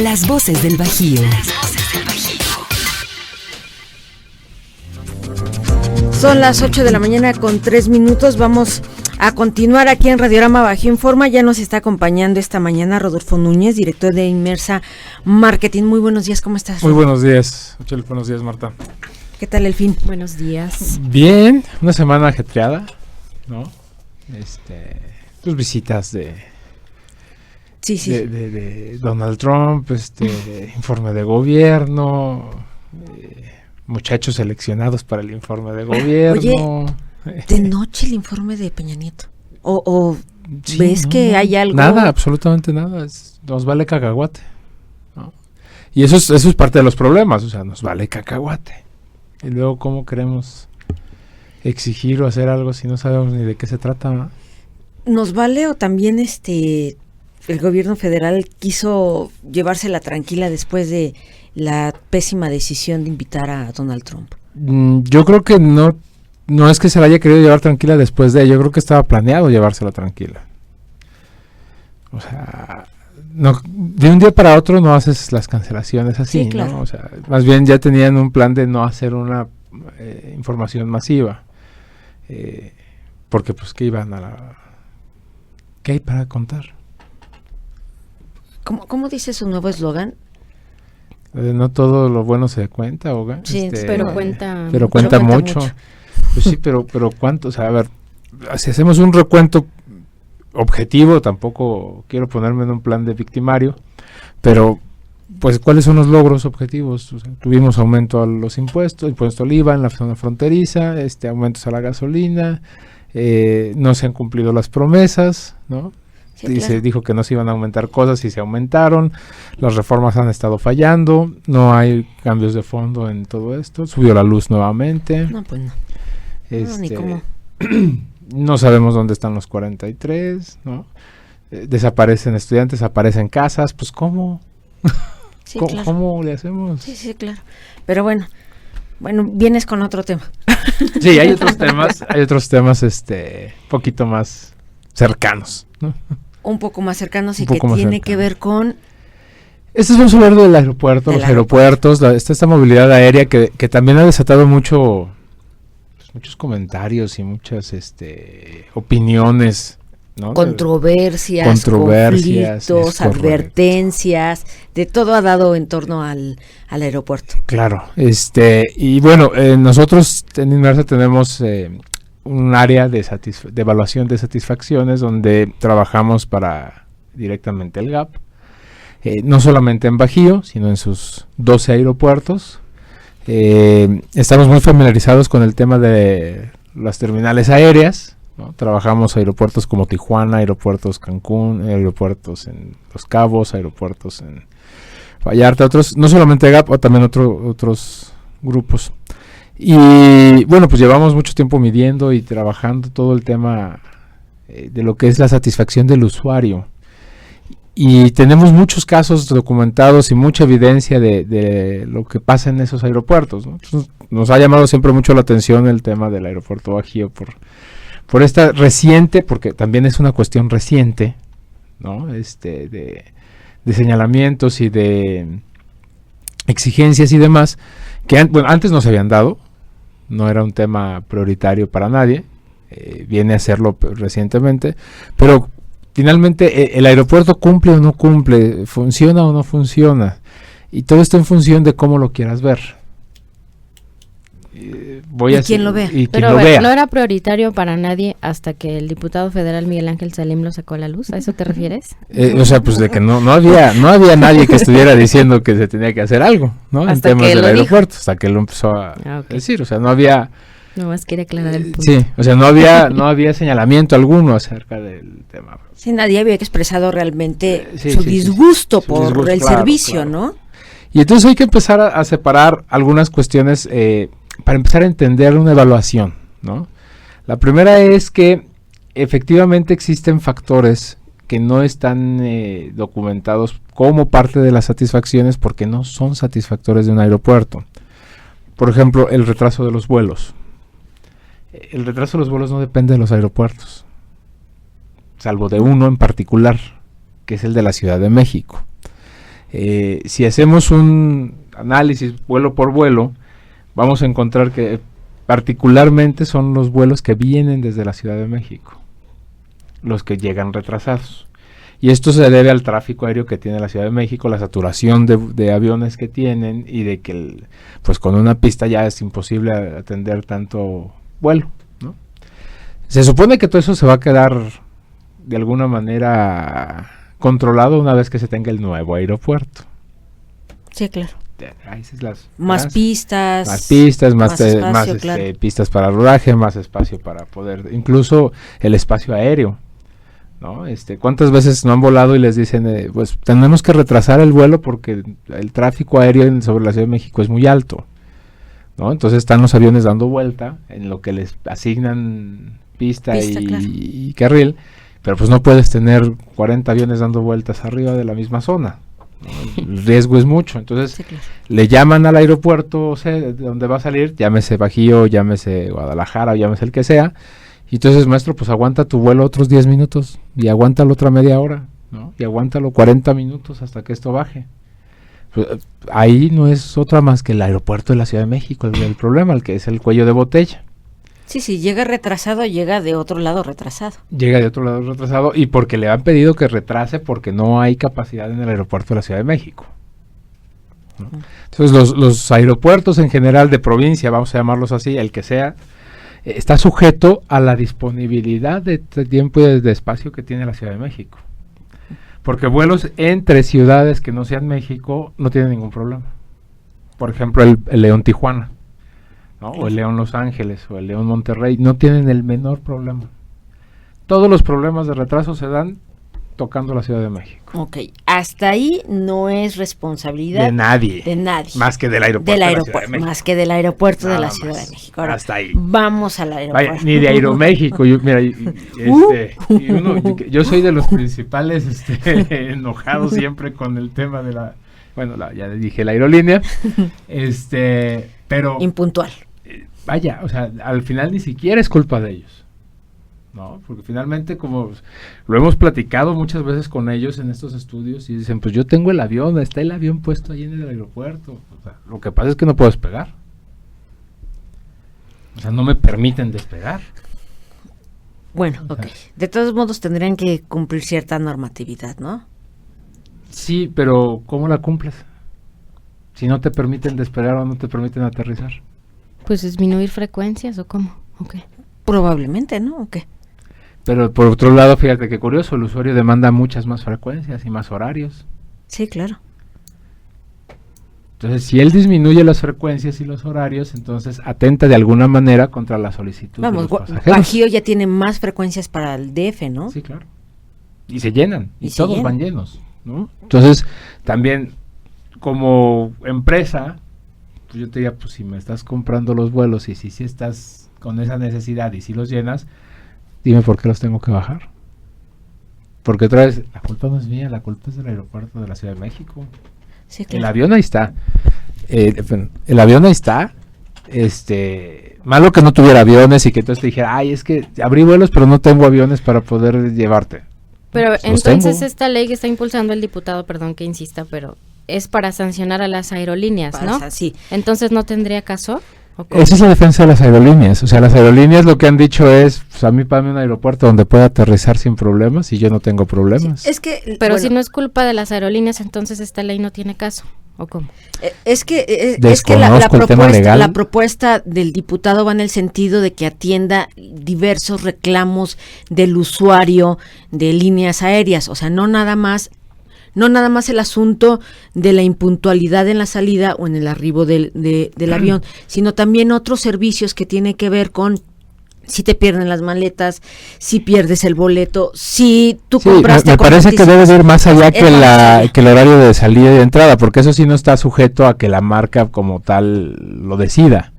Las voces del Bajío. Son las 8 de la mañana con 3 minutos. Vamos a continuar aquí en Radiorama Bajío Informa. Ya nos está acompañando esta mañana Rodolfo Núñez, director de Inmersa Marketing. Muy buenos días, ¿cómo estás? Muy buenos días, buenos días, Marta. ¿Qué tal el fin? Buenos días. Bien, una semana ajetreada, ¿no? Pues visitas de Donald Trump, informe de gobierno, muchachos seleccionados para el informe de gobierno. Oye, de noche el informe de Peña Nieto. ¿O sí, ves que hay algo? Nada, absolutamente nada. Nos vale cacahuate, ¿no? Y eso es parte de los problemas, o sea, nos vale cacahuate. Y luego, ¿cómo queremos exigir o hacer algo si no sabemos ni de qué se trata, ¿no? ¿Nos vale o también el gobierno federal quiso llevársela tranquila después de la pésima decisión de invitar a Donald Trump? Yo creo que no es que se la haya querido llevar tranquila después de, yo creo que estaba planeado llevársela tranquila. O sea, no, de un día para otro no haces las cancelaciones así, sí, claro. ¿no? O sea, más bien ya tenían un plan de no hacer una información masiva. Porque pues, ¿qué iban ¿qué hay para contar? ¿Cómo dice su nuevo eslogan? No todo lo bueno se cuenta, Olga. Sí, pero cuenta mucho. Pues sí, pero ¿cuánto? O sea, a ver, si hacemos un recuento objetivo, tampoco quiero ponerme en un plan de victimario, pero pues ¿cuáles son los logros objetivos? O sea, tuvimos aumento a los impuestos, impuesto al IVA en la zona fronteriza, aumentos a la gasolina, no se han cumplido las promesas, ¿no? Sí, Se dijo que no se iban a aumentar cosas y se aumentaron, las reformas han estado fallando, no hay cambios de fondo en todo esto, subió la luz nuevamente. No, pues no. No, ni cómo. No sabemos dónde están los 43, ¿no? Desaparecen estudiantes, aparecen casas, pues ¿cómo? Sí, claro. ¿Cómo le hacemos? Sí, claro. Pero bueno, vienes con otro tema. Sí, hay otros temas, poquito más cercanos, ¿no? Un poco más cercanos y que tiene que ver con... Vamos a hablar del aeropuerto, los aeropuertos, esta movilidad aérea que también ha desatado muchos comentarios y muchas opiniones, ¿no? Controversias, conflictos, advertencias, de todo ha dado en torno al aeropuerto. Claro, y bueno, nosotros en Inmersa tenemos un área de evaluación de satisfacciones donde trabajamos para directamente el GAP, no solamente en Bajío, sino en sus 12 aeropuertos. Estamos muy familiarizados con el tema de las terminales aéreas, ¿no? Trabajamos aeropuertos como Tijuana, aeropuertos Cancún, aeropuertos en Los Cabos, aeropuertos en Vallarta, otros, no solamente GAP, o también otros grupos. Y bueno, pues llevamos mucho tiempo midiendo y trabajando todo el tema de lo que es la satisfacción del usuario. Y tenemos muchos casos documentados y mucha evidencia de lo que pasa en esos aeropuertos, ¿no? Entonces, nos ha llamado siempre mucho la atención el tema del aeropuerto Bajío por esta reciente, porque también es una cuestión reciente, ¿no? De señalamientos y de exigencias y demás, que antes no se habían dado, no era un tema prioritario para nadie, viene a serlo recientemente, pero finalmente el aeropuerto cumple o no cumple, funciona o no funciona, y todo esto en función de cómo lo quieras ver. Quien lo vea. Pero no era prioritario para nadie hasta que el diputado federal Miguel Ángel Salim lo sacó a la luz. ¿A eso te refieres? O sea, pues de que no había nadie que estuviera diciendo que se tenía que hacer algo, ¿no? Hasta en temas que del lo aeropuerto, dijo. Hasta que lo empezó a decir. O sea, no había... No más quiere aclarar el punto. Sí, o sea, no había señalamiento alguno acerca del tema. Sí, nadie había expresado realmente su disgusto por el servicio, claro. ¿No? Y entonces hay que empezar a separar algunas cuestiones para empezar a entender una evaluación, ¿no? La primera es que efectivamente existen factores que no están documentados como parte de las satisfacciones porque no son satisfactorios de un aeropuerto. Por ejemplo, el retraso de los vuelos. El retraso de los vuelos no depende de los aeropuertos, salvo de uno en particular, que es el de la Ciudad de México. Si hacemos un análisis vuelo por vuelo, vamos a encontrar que particularmente son los vuelos que vienen desde la Ciudad de México los que llegan retrasados. Y esto se debe al tráfico aéreo que tiene la Ciudad de México, la saturación de aviones que tienen y de que pues con una pista ya es imposible atender tanto vuelo, ¿no? Se supone que todo eso se va a quedar de alguna manera controlado una vez que se tenga el nuevo aeropuerto. Sí, claro. Más pistas, más espacio, claro. Pistas para rodaje, más espacio para poder, incluso el espacio aéreo, ¿no? ¿Cuántas veces no han volado y les dicen, pues tenemos que retrasar el vuelo porque el tráfico aéreo sobre la Ciudad de México es muy alto, ¿no? Entonces están los aviones dando vuelta en lo que les asignan pista y carril, pero pues no puedes tener 40 aviones dando vueltas arriba de la misma zona. El riesgo es mucho, entonces sí, claro. Le llaman al aeropuerto, de donde va a salir, llámese Bajío, llámese Guadalajara, llámese el que sea, y entonces maestro, pues aguanta tu vuelo otros 10 minutos, y aguántalo otra media hora, ¿no? Y aguántalo 40 minutos hasta que esto baje. Pues, ahí no es otra más que el aeropuerto de la Ciudad de México, el problema, el que es el cuello de botella. Sí, llega retrasado, llega de otro lado retrasado. Y porque le han pedido que retrase porque no hay capacidad en el aeropuerto de la Ciudad de México, ¿no? Entonces los aeropuertos en general de provincia, vamos a llamarlos así, el que sea, está sujeto a la disponibilidad de tiempo y de espacio que tiene la Ciudad de México. Porque vuelos entre ciudades que no sean México no tienen ningún problema. Por ejemplo, el León-Tijuana, ¿no? O el León Los Ángeles o el León Monterrey no tienen el menor problema. Todos los problemas de retraso se dan tocando la Ciudad de México. Ok, hasta ahí no es responsabilidad de nadie. Más que del aeropuerto. Más que del aeropuerto de la Ciudad de México. Ahora, hasta ahí. Vamos al aeropuerto. Vaya, ni de Aeroméxico. Yo soy de los principales enojados siempre con el tema de ya dije la aerolínea. Pero impuntual. Vaya, o sea, al final ni siquiera es culpa de ellos, ¿no? Porque finalmente, como lo hemos platicado muchas veces con ellos en estos estudios, y dicen, pues yo tengo el avión, está el avión puesto ahí en el aeropuerto. O sea, lo que pasa es que no puedo despegar. O sea, no me permiten despegar. Bueno, ok. De todos modos tendrían que cumplir cierta normatividad, ¿no? Sí, pero ¿cómo la cumples? Si no te permiten despegar o no te permiten aterrizar. Pues disminuir frecuencias o cómo, okay. Probablemente, ¿no? ¿O qué? Pero por otro lado, fíjate qué curioso, el usuario demanda muchas más frecuencias y más horarios. Sí, claro. Entonces, si él disminuye las frecuencias y los horarios, entonces atenta de alguna manera contra la solicitud de los pasajeros. Bajío ya tiene más frecuencias para el DF, ¿no? Sí, claro. Y se llenan, y todos van llenos, ¿no? Entonces, también como empresa, pues yo te diría, pues si me estás comprando los vuelos y si estás con esa necesidad y si los llenas, dime por qué los tengo que bajar. Porque otra vez, la culpa no es mía, la culpa es del aeropuerto de la Ciudad de México. Sí, claro. El avión ahí está. Malo que no tuviera aviones y que entonces te dijera, ay, es que abrí vuelos pero no tengo aviones para poder llevarte. Pero pues entonces esta ley que está impulsando el diputado, perdón que insista, pero es para sancionar a las aerolíneas, ¿no? Sí. Entonces, ¿no tendría caso? Esa es la defensa de las aerolíneas. O sea, las aerolíneas lo que han dicho es, pues a mí págame un aeropuerto donde pueda aterrizar sin problemas y yo no tengo problemas. Sí, es que, pero si no es culpa de las aerolíneas, entonces esta ley no tiene caso. ¿O cómo? Es que la propuesta del diputado va en el sentido de que atienda diversos reclamos del usuario de líneas aéreas. O sea, no nada más el asunto de la impuntualidad en la salida o en el arribo del avión, sino también otros servicios que tienen que ver con si te pierden las maletas, si pierdes el boleto, si tú compraste. Me parece que debe ir más allá que el horario de salida y de entrada, porque eso sí no está sujeto a que la marca como tal lo decida,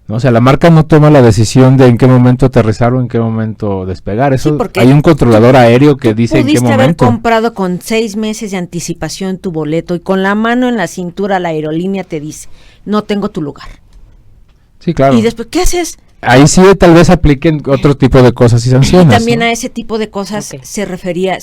¿no? O sea, la marca no toma la decisión de en qué momento aterrizar o en qué momento despegar. Eso sí, hay un controlador aéreo que dice en qué momento. Pudiste haber comprado con 6 meses de anticipación tu boleto y con la mano en la cintura la aerolínea te dice, no tengo tu lugar. Sí, claro. Y después, ¿qué haces? Ahí sí tal vez apliquen otro tipo de cosas y sanciones. Y también, ¿no? A ese tipo de cosas se refiere.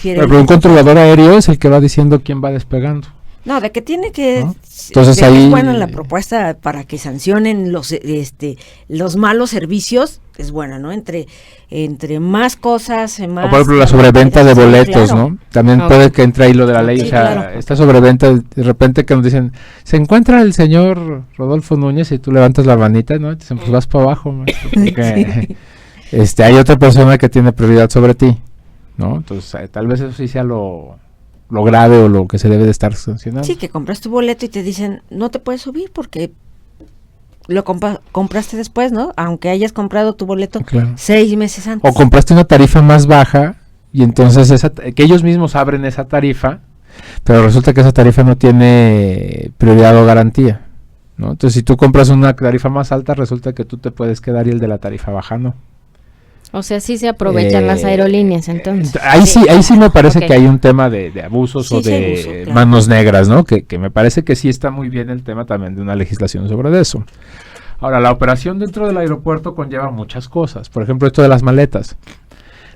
Pero un controlador aéreo es el que va diciendo quién va despegando. No, de que tiene que... ¿no? Entonces ahí... Es buena la propuesta para que sancionen los malos servicios, es buena, ¿no? Entre más cosas, más... O por ejemplo la sobreventa de boletos, claro. ¿no? También puede que entre ahí lo de la ley, o sea, claro. Esta sobreventa, de repente que nos dicen, se encuentra el señor Rodolfo Núñez y tú levantas la manita, ¿no? Y te dicen, pues vas para abajo, maestro, porque hay otra persona que tiene prioridad sobre ti, ¿no? Entonces, tal vez eso sí sea lo grave o lo que se debe de estar sancionando. Sí, que compras tu boleto y te dicen, no te puedes subir porque lo compraste después, ¿no? Aunque hayas comprado tu boleto 6 meses antes. O compraste una tarifa más baja y entonces que ellos mismos abren esa tarifa, pero resulta que esa tarifa no tiene prioridad o garantía, ¿no? Entonces, si tú compras una tarifa más alta, resulta que tú te puedes quedar y el de la tarifa baja no. O sea, sí se aprovechan las aerolíneas, entonces. Ahí sí me parece que hay un tema de abusos o de manos negras, ¿no? Que me parece que sí está muy bien el tema también de una legislación sobre eso. Ahora, la operación dentro del aeropuerto conlleva muchas cosas. Por ejemplo, esto de las maletas.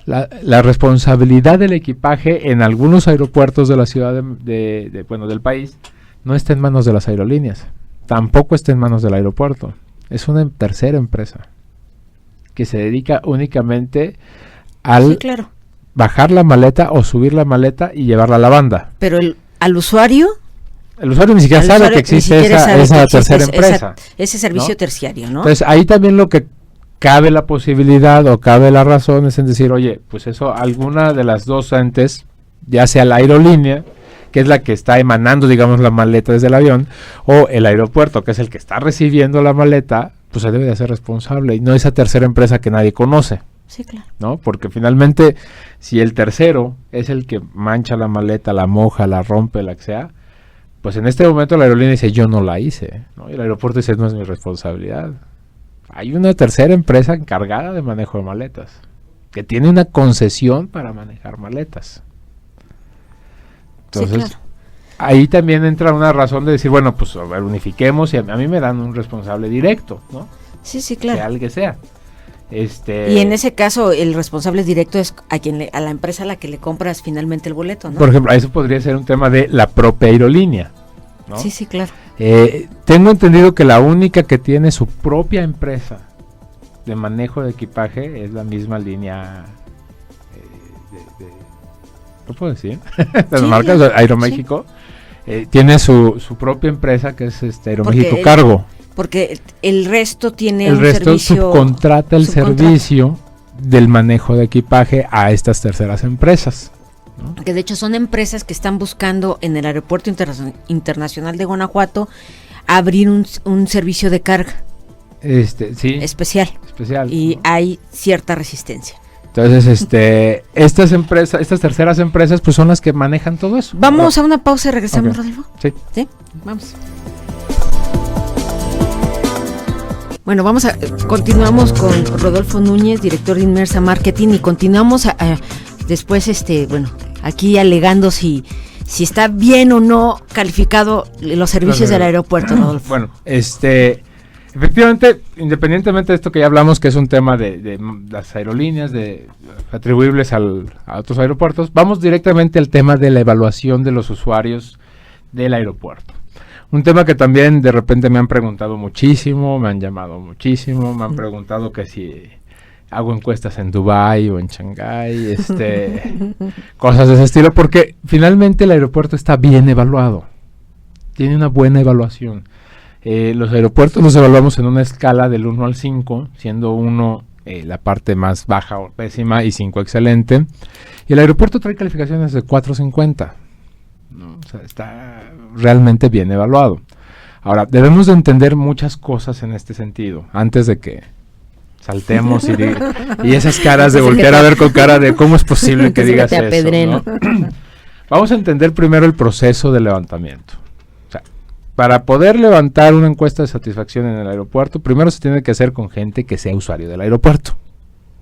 La responsabilidad del equipaje en algunos aeropuertos de la ciudad del país no está en manos de las aerolíneas. Tampoco está en manos del aeropuerto. Es una tercera empresa que se dedica únicamente al bajar la maleta o subir la maleta y llevarla a la banda. Pero al usuario... El usuario ni siquiera sabe que existe esa tercera empresa. Ese servicio terciario, ¿no? Entonces, ahí también lo que cabe la posibilidad o cabe la razón es en decir, oye, pues eso, alguna de las dos entes, ya sea la aerolínea, que es la que está emanando, digamos, la maleta desde el avión, o el aeropuerto, que es el que está recibiendo la maleta, pues se debe de hacer responsable, y no esa tercera empresa que nadie conoce. Sí, claro. ¿No? Porque finalmente, si el tercero es el que mancha la maleta, la moja, la rompe, la que sea, pues en este momento la aerolínea dice, yo no la hice, ¿no? Y el aeropuerto dice, no es mi responsabilidad. Hay una tercera empresa encargada de manejo de maletas, que tiene una concesión para manejar maletas. Entonces, sí, claro. Ahí también entra una razón de decir, bueno, pues a ver, unifiquemos y a mí me dan un responsable directo, ¿no? Sí, claro. Sea el que sea. Y en ese caso el responsable directo es a la empresa a la que le compras finalmente el boleto, ¿no? Por ejemplo, eso podría ser un tema de la propia aerolínea, ¿no? Sí, claro. Tengo entendido que la única que tiene su propia empresa de manejo de equipaje es la misma línea ¿no puedo decir? De las marcas Aeroméxico. Sí. Tiene su propia empresa que es Aeroméxico Cargo. Porque el resto tiene un servicio... subcontrata el servicio del manejo de equipaje a estas terceras empresas, ¿no? Que de hecho son empresas que están buscando en el Aeropuerto Internacional de Guanajuato abrir un servicio de carga sí, especial. Y hay cierta resistencia. Entonces, estas terceras empresas pues son las que manejan todo eso. Vamos a una pausa y regresamos, Rodolfo. Sí, vamos. Bueno, continuamos con Rodolfo Núñez, director de Inmersa Marketing, y continuamos después, aquí alegando si está bien o no calificado los servicios del aeropuerto, Rodolfo. Bueno, efectivamente, independientemente de esto que ya hablamos, que es un tema de las aerolíneas, atribuibles a otros aeropuertos, vamos directamente al tema de la evaluación de los usuarios del aeropuerto. Un tema que también de repente me han preguntado muchísimo, me han llamado muchísimo, me han preguntado que si hago encuestas en Dubái o en Shanghái, cosas de ese estilo, porque finalmente el aeropuerto está bien evaluado, tiene una buena evaluación. Los aeropuertos los evaluamos en una escala del 1 al 5, siendo 1 la parte más baja o pésima y 5 excelente. Y el aeropuerto trae calificaciones de 4.50, ¿no? O sea, está realmente bien evaluado. Ahora, debemos de entender muchas cosas en este sentido, antes de que saltemos y esas caras de voltear a ver con cara de cómo es posible que digas eso, ¿no? Vamos a entender primero el proceso de levantamiento. Para poder levantar una encuesta de satisfacción en el aeropuerto, primero se tiene que hacer con gente que sea usuario del aeropuerto,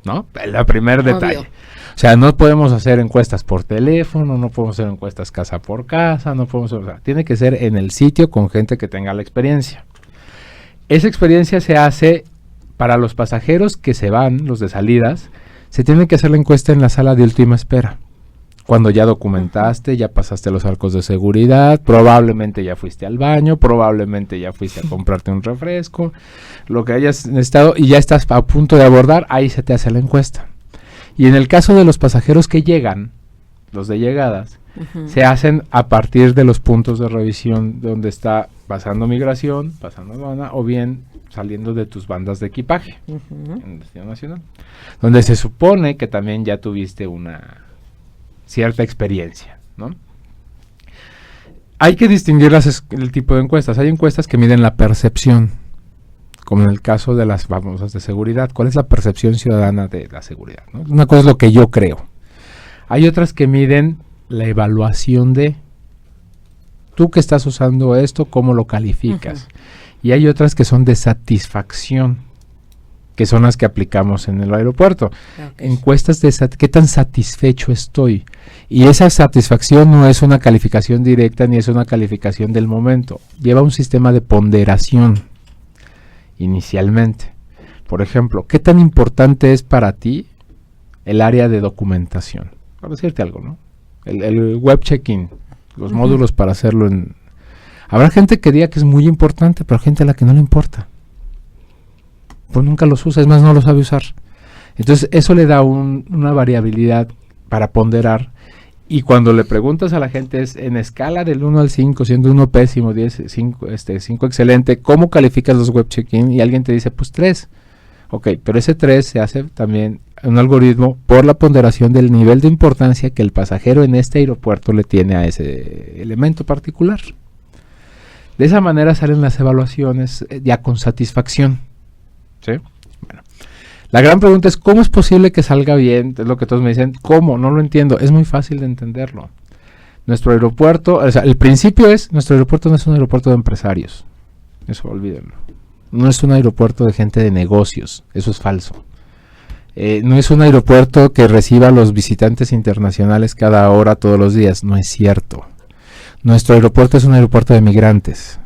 ¿no? El primer detalle. O sea, no podemos hacer encuestas por teléfono, no podemos hacer encuestas casa por casa, tiene que ser en el sitio con gente que tenga la experiencia. Esa experiencia se hace para los pasajeros que se van, los de salidas, se tiene que hacer la encuesta en la sala de última espera. cuando ya documentaste, ya pasaste los arcos de seguridad, probablemente ya fuiste al baño, probablemente ya fuiste a comprarte un refresco, lo que hayas estado y ya estás a punto de abordar, ahí se te hace la encuesta. Y en el caso de los pasajeros que llegan, los de llegadas, se hacen a partir de los puntos de revisión donde está pasando migración, pasando aduana o bien saliendo de tus bandas de equipaje en el destino nacional, donde se supone que también ya tuviste una cierta experiencia, ¿no? Hay que distinguir el tipo de encuestas. Hay encuestas que miden la percepción, como en el caso de las famosas de seguridad. ¿Cuál es la percepción ciudadana de la seguridad, ¿no? Una cosa es lo que yo creo. Hay otras que miden la evaluación de tú que estás usando esto, cómo lo calificas. Y hay otras que son de satisfacción, que son las que aplicamos en el aeropuerto. Encuestas de qué tan satisfecho estoy. Y esa satisfacción no es una calificación directa ni es una calificación del momento. Lleva un sistema de ponderación inicialmente. Por ejemplo, ¿qué tan importante es para ti el área de documentación? Para decirte algo, ¿no? El web check-in, los módulos para hacerlo en... Habrá gente que diga que es muy importante, pero gente a la que no le importa. Pues nunca los usa, es más, no lo sabe usar. Entonces, eso le da una variabilidad para ponderar. Y cuando le preguntas a la gente, es en escala del 1 al 5, siendo 1 pésimo, 5 excelente, ¿cómo calificas los web check-in? Y alguien te dice, pues 3. Ok, pero ese 3 se hace también un algoritmo por la ponderación del nivel de importancia que el pasajero en este aeropuerto le tiene a ese elemento particular. De esa manera salen las evaluaciones ya con satisfacción. ¿Sí? Bueno, la gran pregunta es ¿cómo es posible que salga bien? Es lo que todos me dicen. ¿Cómo? No lo entiendo. Es muy fácil de entenderlo. Nuestro aeropuerto, o sea, el principio es, nuestro aeropuerto no es un aeropuerto de empresarios. Eso olvídenlo. No es un aeropuerto de gente de negocios. Eso es falso. No es un aeropuerto que reciba a los visitantes internacionales cada hora, todos los días. No es cierto. Nuestro aeropuerto es un aeropuerto de migrantes.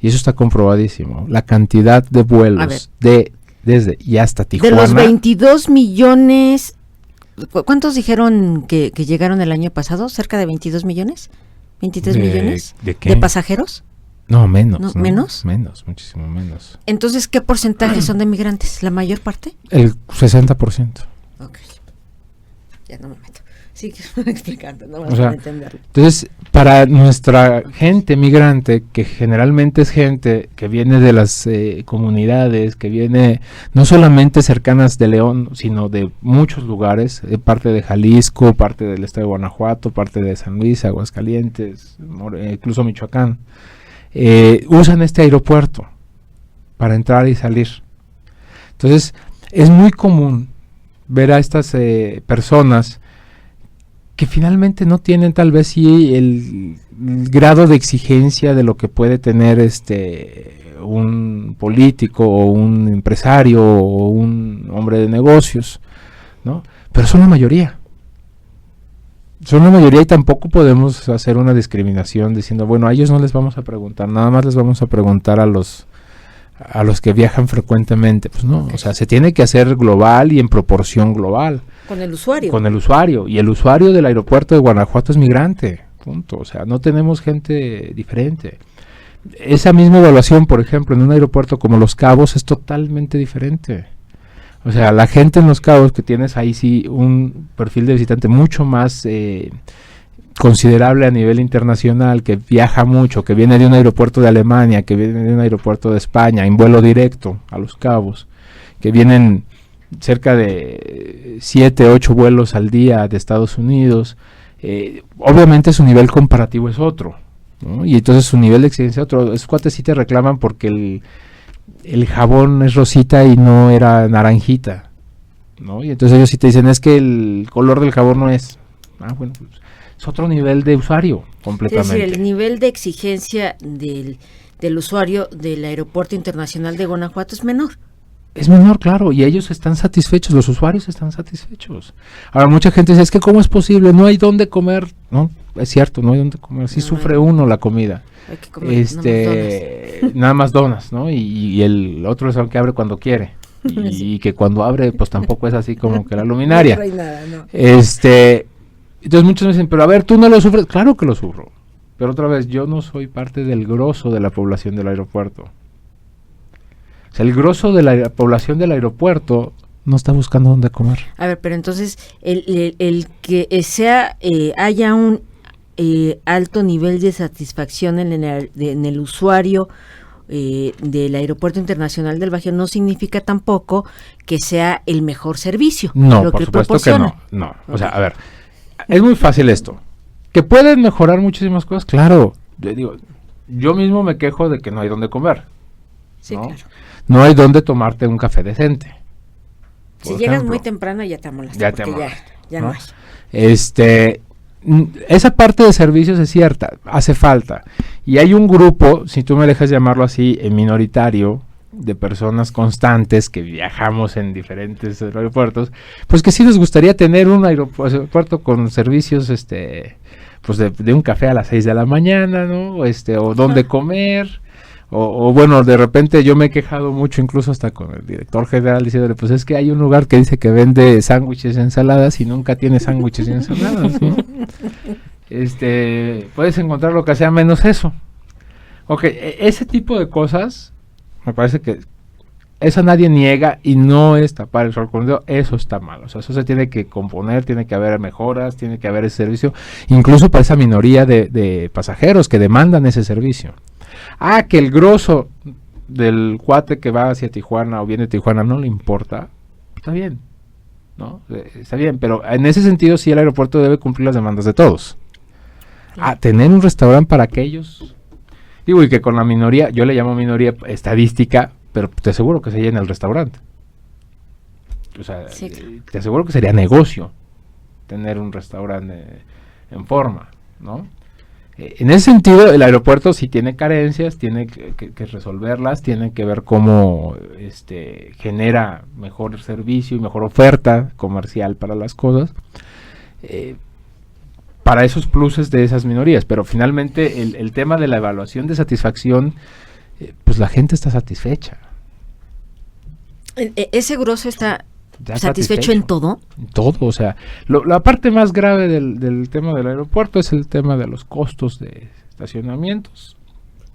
Y eso está comprobadísimo. La cantidad de vuelos desde y hasta Tijuana. De los 22 millones, ¿cuántos dijeron que llegaron el año pasado? ¿Cerca de 22 millones? ¿23 millones? ¿De qué? ¿De pasajeros? No, menos. ¿No? ¿Menos? Menos, muchísimo menos. Entonces, ¿qué porcentaje son de migrantes? ¿La mayor parte? El 60%. Ok. Ya no me meto. Sí, explicando, no o sea, a entenderlo. Entonces, para nuestra gente migrante, que generalmente es gente que viene de las comunidades, que viene no solamente cercanas de León, sino de muchos lugares, parte de Jalisco, parte del estado de Guanajuato, parte de San Luis, Aguascalientes, incluso Michoacán, usan este aeropuerto para entrar y salir. Entonces, es muy común ver a estas personas que finalmente no tienen tal vez sí el grado de exigencia de lo que puede tener un político o un empresario o un hombre de negocios, ¿no? Pero son la mayoría. Son la mayoría y tampoco podemos hacer una discriminación diciendo, bueno, a ellos no les vamos a preguntar, nada más les vamos a preguntar a los que viajan frecuentemente. Pues no, o sea, se tiene que hacer global y en proporción global. Con el usuario. Con el usuario. Y el usuario del aeropuerto de Guanajuato es migrante. Punto. O sea, no tenemos gente diferente. Esa misma evaluación, por ejemplo, en un aeropuerto como Los Cabos es totalmente diferente. O sea, la gente en Los Cabos, que tienes ahí sí un perfil de visitante mucho más considerable a nivel internacional, que viaja mucho, que viene de un aeropuerto de Alemania, que viene de un aeropuerto de España, en vuelo directo a Los Cabos, que vienen cerca de 7, 8 vuelos al día de Estados Unidos, obviamente su nivel comparativo es otro, ¿no? Y entonces su nivel de exigencia es otro. Esos cuates sí te reclaman porque el jabón es rosita y no era naranjita, ¿no? Y entonces ellos sí te dicen, es que el color del jabón no es. Bueno, pues es otro nivel de usuario completamente. Es decir, el nivel de exigencia del usuario del Aeropuerto Internacional de Guanajuato es menor. Es menor, claro, y ellos están satisfechos, los usuarios están satisfechos. Ahora, mucha gente dice, es que ¿cómo es posible? No hay dónde comer. No, es cierto, no hay dónde comer. Sí, sufre uno la comida. Hay que comer nada más donas, ¿no? Y el otro es el que abre cuando quiere. Y que cuando abre, pues tampoco es así como que la luminaria. No hay nada, no. Entonces muchos me dicen, pero a ver, ¿tú no lo sufres? Claro que lo sufro. Pero otra vez, yo no soy parte del grosso de la población del aeropuerto. O sea, el grosso de la población del aeropuerto no está buscando dónde comer. A ver, pero entonces el que haya un alto nivel de satisfacción en el usuario del Aeropuerto Internacional del Bajío no significa tampoco que sea el mejor servicio. No, lo por que supuesto que no. O sea, a ver, es muy fácil esto. ¿Que pueden mejorar muchísimas cosas? Claro. Yo mismo me quejo de que no hay dónde comer. Sí, ¿no? claro. No hay dónde tomarte un café decente. Si llegas muy temprano ya te molestas. Ya te molestas. Ya ¿no? no hay. Esa parte de servicios es cierta, hace falta. Y hay un grupo, si tú me dejas llamarlo así, minoritario, de personas constantes que viajamos en diferentes aeropuertos, pues que sí nos gustaría tener un aeropuerto con servicios, pues de un café a las 6 de la mañana, ¿no? O dónde comer. O bueno, de repente yo me he quejado mucho, incluso hasta con el director general, diciéndole, pues es que hay un lugar que dice que vende sándwiches y ensaladas y nunca tiene sándwiches y ensaladas, ¿no? Puedes encontrar lo que sea menos eso. Ok, ese tipo de cosas, me parece que eso nadie niega y no es tapar el sol con el dedo, eso está mal. O sea, eso se tiene que componer, tiene que haber mejoras, tiene que haber ese servicio, incluso para esa minoría de pasajeros que demandan ese servicio. Que el grosso del cuate que va hacia Tijuana o viene de Tijuana no le importa, está bien, ¿no? Está bien, pero en ese sentido sí el aeropuerto debe cumplir las demandas de todos. Tener un restaurante para aquellos, y que con la minoría, yo le llamo minoría estadística, pero te aseguro que se llena el restaurante. O sea, sí, claro. Te aseguro que sería negocio tener un restaurante en forma, ¿no? En ese sentido, el aeropuerto sí tiene carencias, tiene que resolverlas, tiene que ver cómo genera mejor servicio y mejor oferta comercial para las cosas, para esos pluses de esas minorías. Pero finalmente el tema de la evaluación de satisfacción, pues la gente está satisfecha. ¿Ese grosso está satisfecho en todo? En todo, o sea, la parte más grave del tema del aeropuerto es el tema de los costos de estacionamientos.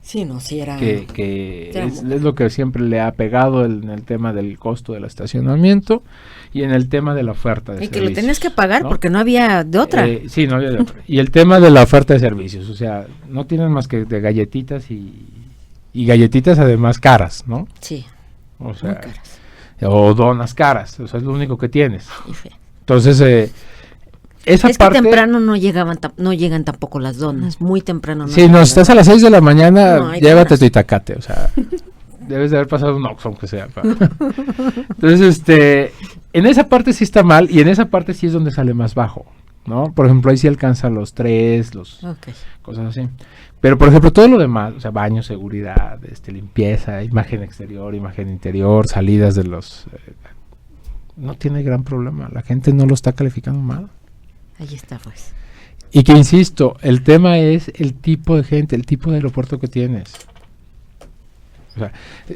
Sí, no, sí era... Que es lo que siempre le ha pegado en el tema del costo del estacionamiento y en el tema de la oferta de servicios. Y que lo tenías que pagar, ¿no? Porque no había de otra. Sí, no había de otra. Y el tema de la oferta de servicios, o sea, no tienen más que de galletitas y galletitas además caras, ¿no? Sí, o sea, muy caras. O donas caras, o sea, es lo único que tienes. Entonces, esa es parte... que temprano no llegan tampoco las donas, muy temprano. Sí, no, si estás a las 6 de la mañana, llévate tu Itacate, o sea, debes de haber pasado un Oxxo, aunque sea. Entonces, en esa parte sí está mal, y en esa parte sí es donde sale más bajo, ¿no? Por ejemplo, ahí sí alcanzan los 3, cosas así. Pero, por ejemplo, todo lo demás, o sea, baño, seguridad, limpieza, imagen exterior, imagen interior, salidas de los... no tiene gran problema, la gente no lo está calificando mal. Ahí está, pues. Y que, insisto, el tema es el tipo de gente, el tipo de aeropuerto que tienes. O sea,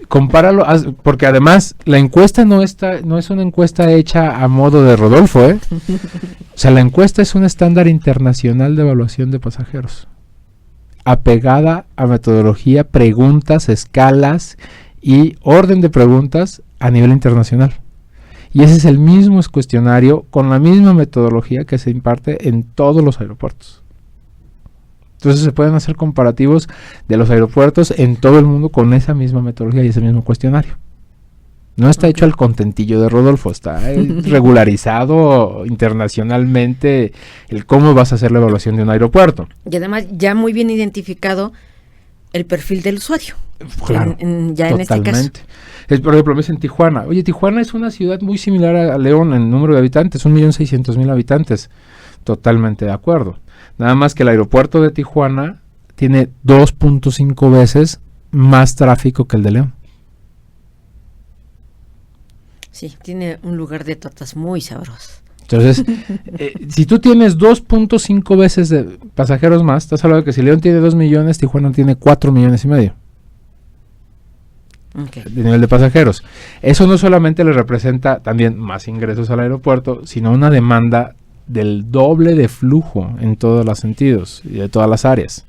compáralo, porque además la encuesta no es una encuesta hecha a modo de Rodolfo, ¿eh? O sea, la encuesta es un estándar internacional de evaluación de pasajeros, apegada a metodología, preguntas, escalas y orden de preguntas a nivel internacional. Y ese es el mismo cuestionario con la misma metodología que se imparte en todos los aeropuertos. Entonces se pueden hacer comparativos de los aeropuertos en todo el mundo con esa misma metodología y ese mismo cuestionario. No está hecho al contentillo de Rodolfo, está regularizado internacionalmente el cómo vas a hacer la evaluación de un aeropuerto. Y además ya muy bien identificado el perfil del usuario. Claro, en este caso. Por ejemplo, ves en Tijuana. Oye, Tijuana es una ciudad muy similar a León en número de habitantes, 1.600.000 habitantes. Totalmente de acuerdo. Nada más que el aeropuerto de Tijuana tiene 2.5 veces más tráfico que el de León. Sí, tiene un lugar de tortas muy sabroso. Entonces, si tú tienes 2.5 veces de pasajeros más, estás hablando de que si León tiene 2 millones, Tijuana tiene 4 millones y medio. De nivel de pasajeros. Eso no solamente le representa también más ingresos al aeropuerto, sino una demanda del doble de flujo en todos los sentidos y de todas las áreas.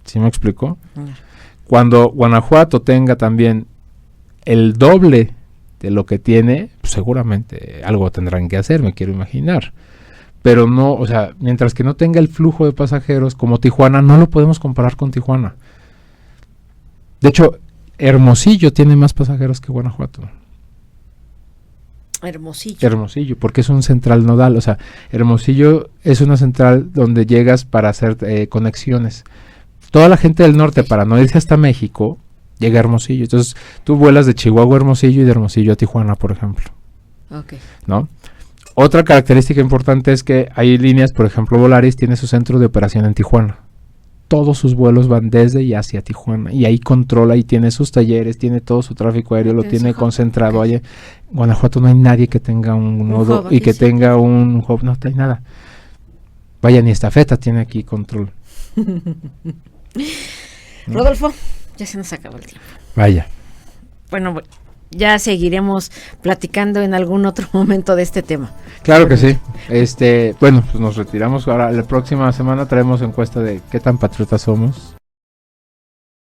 ¿Sí me explico? Cuando Guanajuato tenga también el doble de lo que tiene, pues seguramente algo tendrán que hacer, me quiero imaginar. Pero no, o sea, mientras que no tenga el flujo de pasajeros como Tijuana, no lo podemos comparar con Tijuana. De hecho, Hermosillo tiene más pasajeros que Guanajuato. Hermosillo, porque es un central nodal. O sea, Hermosillo es una central donde llegas para hacer conexiones. Toda la gente del norte, para no irse hasta México, llega a Hermosillo. Entonces, tú vuelas de Chihuahua a Hermosillo y de Hermosillo a Tijuana, por ejemplo. Ok. ¿No? Otra característica importante es que hay líneas, por ejemplo, Volaris tiene su centro de operación en Tijuana. Todos sus vuelos van desde y hacia Tijuana. Y ahí controla y tiene sus talleres, tiene todo su tráfico aéreo, lo tiene concentrado. Allá. En Guanajuato no hay nadie que tenga un nodo y que tenga un hub, no hay nada. Vaya, ni Estafeta tiene aquí control. Rodolfo, ya se nos acabó el tiempo. Vaya. Bueno, ya seguiremos platicando en algún otro momento de este tema. Claro que sí. Bueno, pues nos retiramos. Ahora, la próxima semana traemos encuesta de qué tan patriotas somos.